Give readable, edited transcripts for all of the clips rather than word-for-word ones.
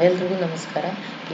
ಎಲ್ರಿಗೂ ನಮಸ್ಕಾರ.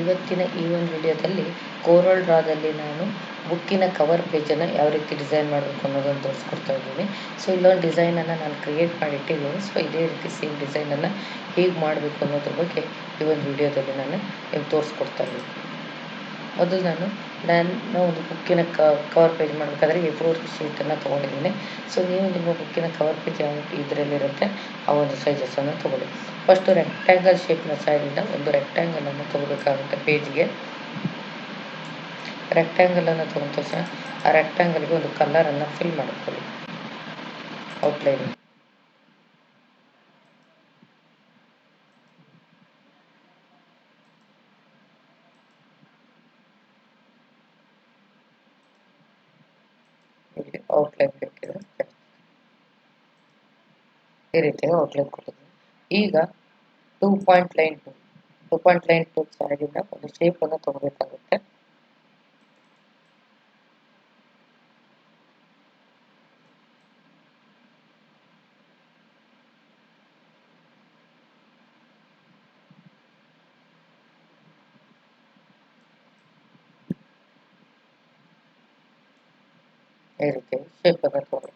ಇವತ್ತಿನ ಈ ಒಂದು ವಿಡಿಯೋದಲ್ಲಿ ಕೋರಲ್ ಡ್ರಾದಲ್ಲಿ ನಾನು ಬುಕ್ಕಿನ ಕವರ್ ಪೇಜನ್ನು ಯಾವ ರೀತಿ ಡಿಸೈನ್ ಮಾಡಬೇಕು ಅನ್ನೋದನ್ನು ತೋರಿಸ್ಕೊಡ್ತಾ ಇದ್ದೀನಿ. ಸೊ ಇಲ್ಲೊಂದು ಡಿಸೈನನ್ನು ನಾನು ಕ್ರಿಯೇಟ್ ಮಾಡಿಟ್ಟಿದ್ದೀನಿ. ಸೊ ಇದೇ ರೀತಿ ಸೇಮ್ ಡಿಸೈನನ್ನು ಹೇಗೆ ಮಾಡಬೇಕು ಅನ್ನೋದ್ರ ಬಗ್ಗೆ ಈ ಒಂದು ವಿಡಿಯೋದಲ್ಲಿ ನಾನು ನಿಮ್ಗೆ ತೋರಿಸ್ಕೊಡ್ತಾ ಇದ್ದೀನಿ. ಮೊದಲು ನಾನು ಒಂದು ಬುಕ್ಕಿನ ಕವರ್ ಪೇಜ್ ಮಾಡಬೇಕಾದ್ರೆ A4 ಶೀಟನ್ನು ತೊಗೊಂಡಿದ್ದೀನಿ. ಸೊ ನೀವು ನಿಮ್ಮ ಬುಕ್ಕಿನ ಕವರ್ ಪೇಜ್ ಯಾವ ಇದರಲ್ಲಿರುತ್ತೆ ಆ ಒಂದು ಸೈಜಸನ್ನು ತೊಗೊಳ್ಳಿ. ಫಸ್ಟು ರೆಕ್ಟ್ಯಾಂಗಲ್ ಶೇಪ್ನ ಸೈಡಿಂದ ಒಂದು ರೆಕ್ಟ್ಯಾಂಗಲನ್ನು ತೊಗೋಬೇಕಾಗುತ್ತೆ ಪೇಜ್ಗೆ. ರೆಕ್ಟ್ಯಾಂಗಲನ್ನು ತೊಗೊಂಡ ತಕ್ಷಣ ಆ ರೆಕ್ಟ್ಯಾಂಗಲ್ಗೆ ಒಂದು ಕಲರನ್ನು ಫಿಲ್ ಮಾಡ್ಕೊಳ್ಳಿ ಔಟ್ಲೈನ್. ಇಲ್ಲಿ ಔಟ್ಲೈನ್ ಬೇಕಿದೆ, ಈ ರೀತಿ ಔಟ್ಲೈನ್ ಕೊಟ್ಟಿದ್ದೀನಿ. ಈಗ 2 ಪಾಯಿಂಟ್ ಲೈನ್ ಟೂಲ್ ಸೈಡಿಂದ ಒಂದು ಶೇಪನ್ನು ತೊಗೋಬೇಕಾಗುತ್ತೆ. ಈ ರೀತಿ ಶೇಪನ್ನು ತೊಗೊಳ್ಳಿ.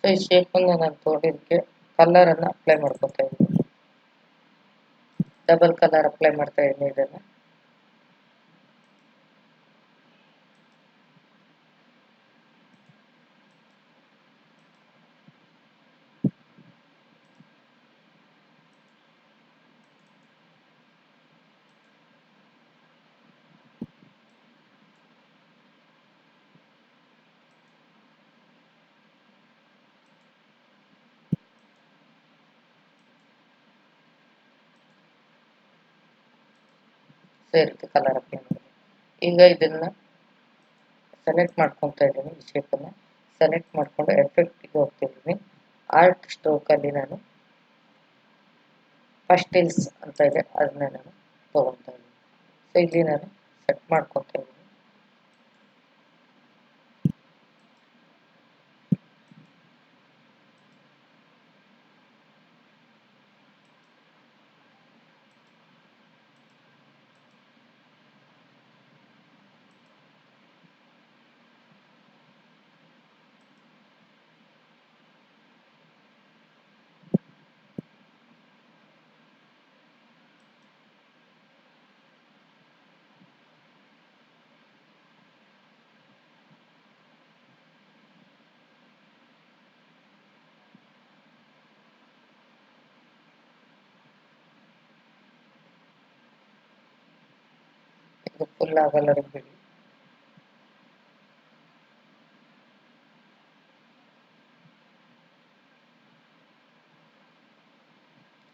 ಸೊ ಈ ಶೇಪನ್ನು ನಾನು ತೊಗೊಂಡಿದ್ದಕ್ಕೆ ಕಲರನ್ನು ಅಪ್ಲೈ ಮಾಡ್ಕೊತಾ ಇದ್ದೀನಿ. ಡಬಲ್ ಕಲರ್ ಅಪ್ಲೈ ಮಾಡ್ತಾ ಇದ್ದೀನಿ. ಇದನ್ನು ಸೇರಿಸಿ ಕಲರ್ ಅಪ್ಲೈ ಮಾಡಿ. ಈಗ ಇದನ್ನು ಸೆಲೆಕ್ಟ್ ಮಾಡ್ಕೊತಾ ಇದ್ದೀನಿ. ಈ ಶೇಪನ್ನು ಸೆಲೆಕ್ಟ್ ಮಾಡಿಕೊಂಡು ಎಫೆಕ್ಟಿಗೆ ಹೋಗ್ತಿದ್ದೀನಿ. ಆರ್ಟ್ ಸ್ಟ್ರೋಕಲ್ಲಿ ನಾನು ಪಸ್ಟೆಲ್ಸ್ ಅಂತ ಇದೆ, ಅದನ್ನ ನಾನು ತೊಗೊತಾ ಇದ್ದೀನಿ. ಸೊ ಇಲ್ಲಿ ನಾನು ಸೆಟ್ ಮಾಡ್ಕೊತಾ ಇದ್ದೀನಿ. ಇದು ಫುಲ್ ಆಗಲ್ಲ ಬಿಡಿ.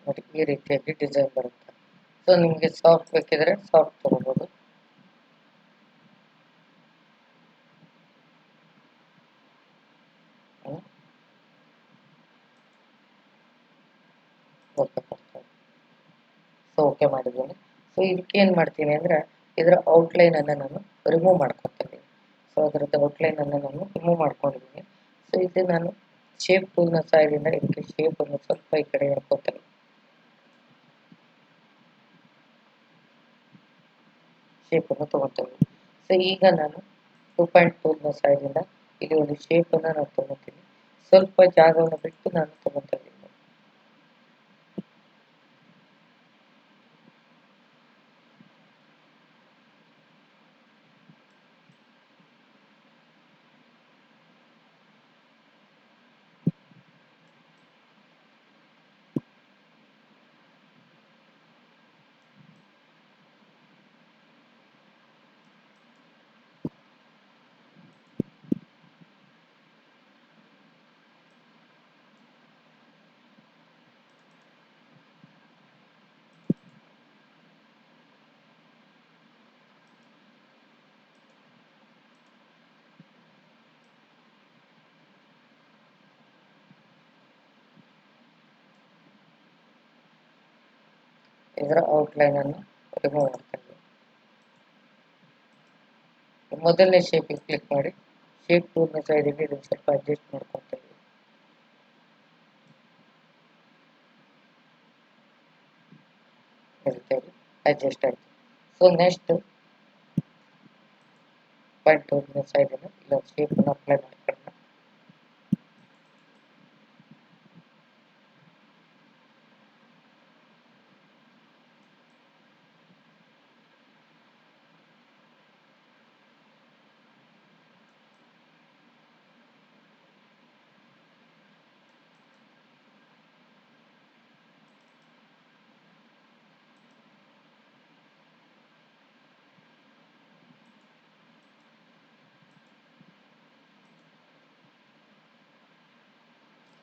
ನೋಡಿ ಈ ರೀತಿಯಾಗಿ ಡಿಸೈನ್ ಬರುತ್ತೆ. ಸೊ ನಿಮಗೆ ಸಾಫ್ಟ್ ಬೇಕಿದ್ರೆ ಸಾಫ್ಟ್ ತೊಗೋಬೋದು. ಓಕೆ ಕೊಡ್ತಾರೆ. ಸೊ ಓಕೆ ಮಾಡಿದ್ದೀನಿ. ಸೊ ಇದಕ್ಕೆ ಏನು ಮಾಡ್ತೀನಿ ಅಂದರೆ ಇದರ ಔಟ್ಲೈನನ್ನು ನಾನು ರಿಮೂವ್ ಮಾಡ್ಕೊತೀನಿ. ಸೊ ಅದರದ್ದು ಔಟ್ಲೈನನ್ನು ನಾನು ರಿಮೂವ್ ಮಾಡ್ಕೊಂಡಿದ್ದೀನಿ. ಸೊ ಇದು ನಾನು ಶೇಪ್ ಟೂಲ್ನ ಸಹಾಯದಿಂದ ಇದಕ್ಕೆ ಶೇಪನ್ನು ಸ್ವಲ್ಪ ಈ ಕಡೆ ಎಳ್ಕೊತೀನಿ. ಶೇಪನ್ನು ತೊಗೊತೀನಿ. ಸೊ ಈಗ ನಾನು 2 ಪಾಯಿಂಟ್ ಟೂಲ್ನ ಸಹಾಯದಿಂದ ಇಲ್ಲಿ ಒಂದು ಶೇಪನ್ನು ನಾನು ತೊಗೊತೀನಿ. ಸ್ವಲ್ಪ ಜಾಗವನ್ನು ಬಿಟ್ಟು ನಾನು ತೊಗೊತಾ ಇದ್ದೀನಿ. ಇದರ ಔಟ್ಲೈನನ್ನು ರಿಮೂವ್ ಮಾಡ್ತೀನಿ. ಮೊದಲನೇ ಶೇಪಿಗೆ ಕ್ಲಿಕ್ ಮಾಡಿ ಶೇಪ್ ಟೂಲ್ನ ಸೈಡಿಗೆ ಇದನ್ನು ಸ್ವಲ್ಪ ಅಡ್ಜಸ್ಟ್ ಮಾಡ್ಕೊತಾ ಇದ್ದೀನಿ. ಇರ್ತೇವೆ ಅಡ್ಜಸ್ಟ್ ಆಯಿತು. ಸೊ ನೆಕ್ಸ್ಟ್ ಪಾಯಿಂಟ್ ಮಿಸ್ ಆಗಿದೆ, ಇಲ್ಲೊಂದು ಶೇಪನ್ನು ಅಪ್ಲೈ ಮಾಡ್ಕೊಳ್ಳೋಣ.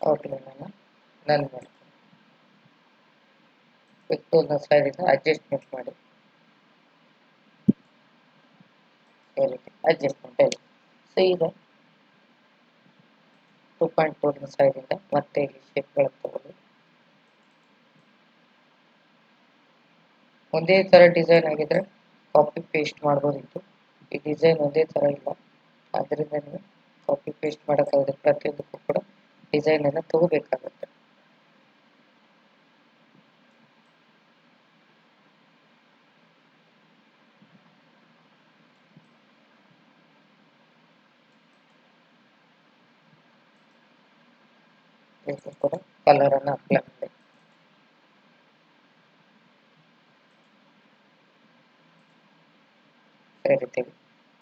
ಔಟ್ಲೈನನ್ನು ನನ್ ಮಾಡಿ ಟೂಲ್ನ ಸ್ಲೈಡಿಂದ ಅಡ್ಜಸ್ಟ್ಮೆಂಟ್ ಮಾಡಿ ಈ ರೀತಿ ಅಡ್ಜಸ್ಟ್ಮೆಂಟ್ ಆಯಿತು. ಸೊ ಈಗ 2.4ನ ಸ್ಲೈಡಿಂದ ಮತ್ತೆ ಇಲ್ಲಿ ಶೇಪ್ಗಳನ್ನು ತಗೊಳ್ಳಿ. ಒಂದೇ ಥರ ಡಿಸೈನ್ ಆಗಿದ್ರೆ ಕಾಪಿ ಪೇಸ್ಟ್ ಮಾಡ್ಬೋದಿತ್ತು. ಈ ಡಿಸೈನ್ ಒಂದೇ ಥರ ಇಲ್ಲ, ಆದ್ದರಿಂದ ನೀವು ಕಾಪಿ ಪೇಸ್ಟ್ ಮಾಡೋಕ್ಕಾಗದೆ ಪ್ರತಿಯೊಂದಕ್ಕೂ ಕೂಡ ಡಿಸೈನನ್ನು ತಗೋಬೇಕಾಗುತ್ತೆ. ಇದಕ್ಕೂ ಕೂಡ ಕಲರನ್ನು ಅಪ್ಲೈ ಮಾಡಿ. ಈ ರೀತಿ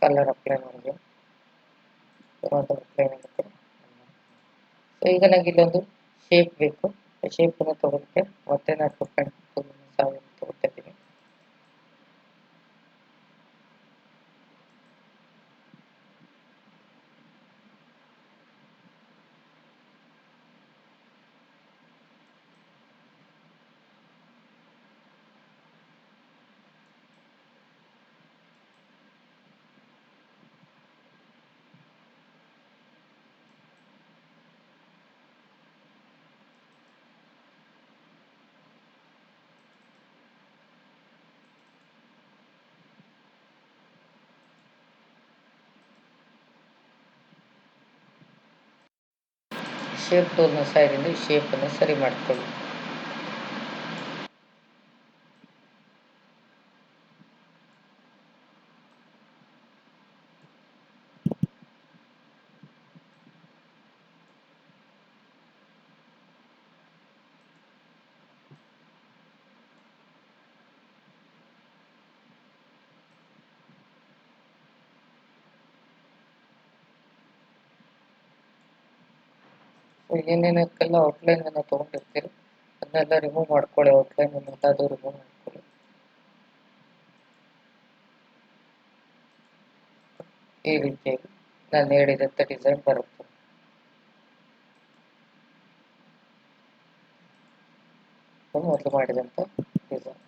ಕಲರ್ ಅಪ್ಲೈ ಮಾಡಿದೆ. ಅಪ್ಲೈ ಮಾಡುತ್ತೆ. ಸೊ ಈಗ ನನಗೆ ಇಲ್ಲೊಂದು ಶೇಪ್ ಬೇಕು. ಶೇಪನ್ನು ತಗೊಳ್ತೆ ಮತ್ತೆ ನಾನು 2.7 ತಗೊಳ್ತಾ ಇದ್ದೀನಿ. ಶೇಪ್ ಟೂಲ್ನ ಸಹಾಯದಿಂದ ಶೇಪನ್ನು ಸರಿ ಮಾಡಿಕೊಳ್ಳಿ. ಏನೇನಕ್ಕೆಲ್ಲ ಔಟ್ಲೈನನ್ನು ತೊಗೊಂಡಿರ್ತೀರಿ ಅದನ್ನೆಲ್ಲ ರಿಮೂವ್ ಮಾಡ್ಕೊಳ್ಳಿ. ಔಟ್ಲೈನನ್ನು ಎಲ್ಲಾದರೂ ರಿಮೂವ್ ಮಾಡ್ಕೊಳ್ಳಿ. ಈ ರೀತಿಯಾಗಿ ನಾನು ಹೇಳಿದಂಥ ಡಿಸೈನ್ ಬರುತ್ತೆ. ಮೊದಲು ಮಾಡಿದಂಥ ಡಿಸೈನ್.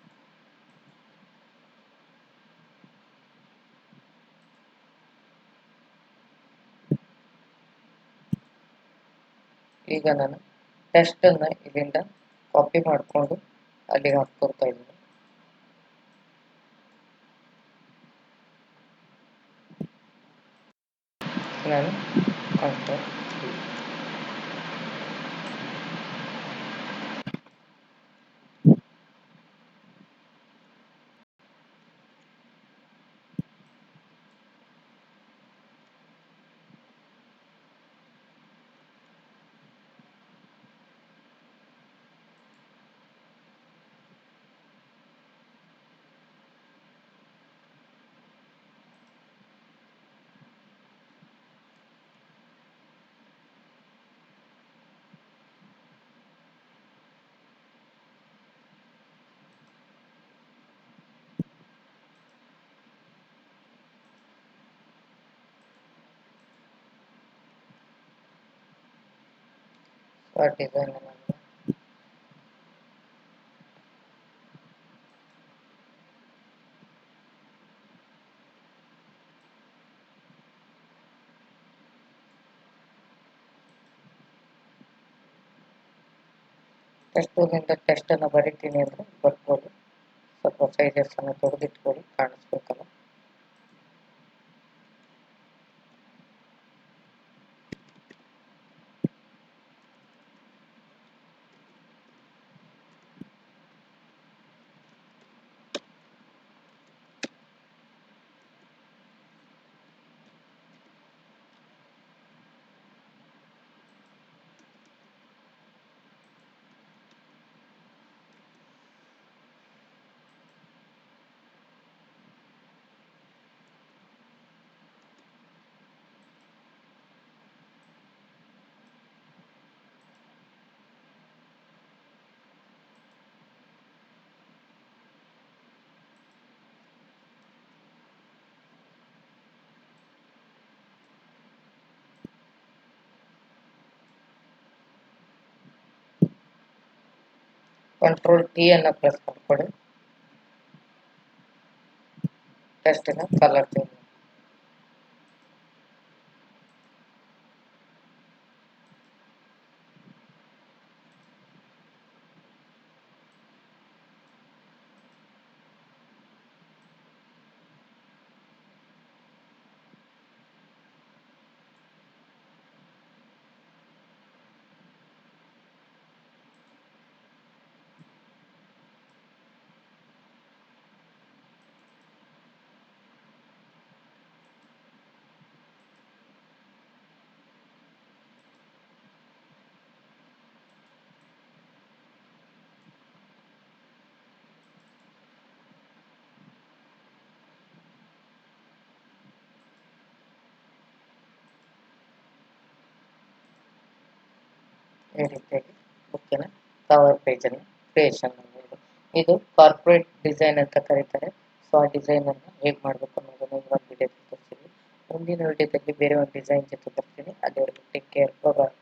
ಈಗ ನಾನು ಟೆಸ್ಟನ್ನು ಇಲ್ಲಿಂದ ಕಾಪಿ ಮಾಡಿಕೊಂಡು ಅಲ್ಲಿಗೆ ಹಾಕ್ಕೊಳ್ತಾ ಇದ್ದೀನಿ. ನಾನು ಹಾಕ್ತಾ ಆ ಡಿಸೈನ್ ಟೆಸ್ಟೂನಿಂದ ಟೆಸ್ಟನ್ನು ಬರಿತೀನಿ ಅಂದರೆ ಬರ್ಬೋದು. ಸ್ವಲ್ಪ ಸೈಜಸ್ಸನ್ನು ತೆಗೆದಿಟ್ಕೊಳ್ಳಿ, ಕಾಣಿಸ್ಬೇಕಲ್ಲ. ಕಂಟ್ರೋಲ್ ಟಿ ಅನ್ನು ಪ್ರೆಸ್ ಮಾಡ್ಕೊಳ್ಳಿ. ಟೆಸ್ಟಿನ ಕಲರ್ ಚೇಂಜ್. ಈ ರೀತಿಯಾಗಿ ಬುಕ್ಕಿನ ಕವರ್ ಪೇಜನ್ನು ಕ್ರಿಯೇಷನ್ ಮಾಡಬಹುದು. ಇದು ಕಾರ್ಪೊರೇಟ್ ಡಿಸೈನ್ ಅಂತ ಕರೀತಾರೆ. ಸೊ ಆ ಡಿಸೈನ್ ಅನ್ನು ಹೇಗೆ ಮಾಡಬೇಕು ಅನ್ನೋದನ್ನು ಒಂದು ವಿಡಿಯೋದಲ್ಲಿ ತೋರಿಸ್ತೀನಿ. ಮುಂದಿನ ವಿಡಿಯೋದಲ್ಲಿ ಬೇರೆ ಒಂದು ಡಿಸೈನ್ ಜೊತೆ ಬರ್ತೀನಿ. ಅಲ್ಲಿವರೆಗೂ ಟೇಕ್ ಕೇರ್. ಬಾಯ್.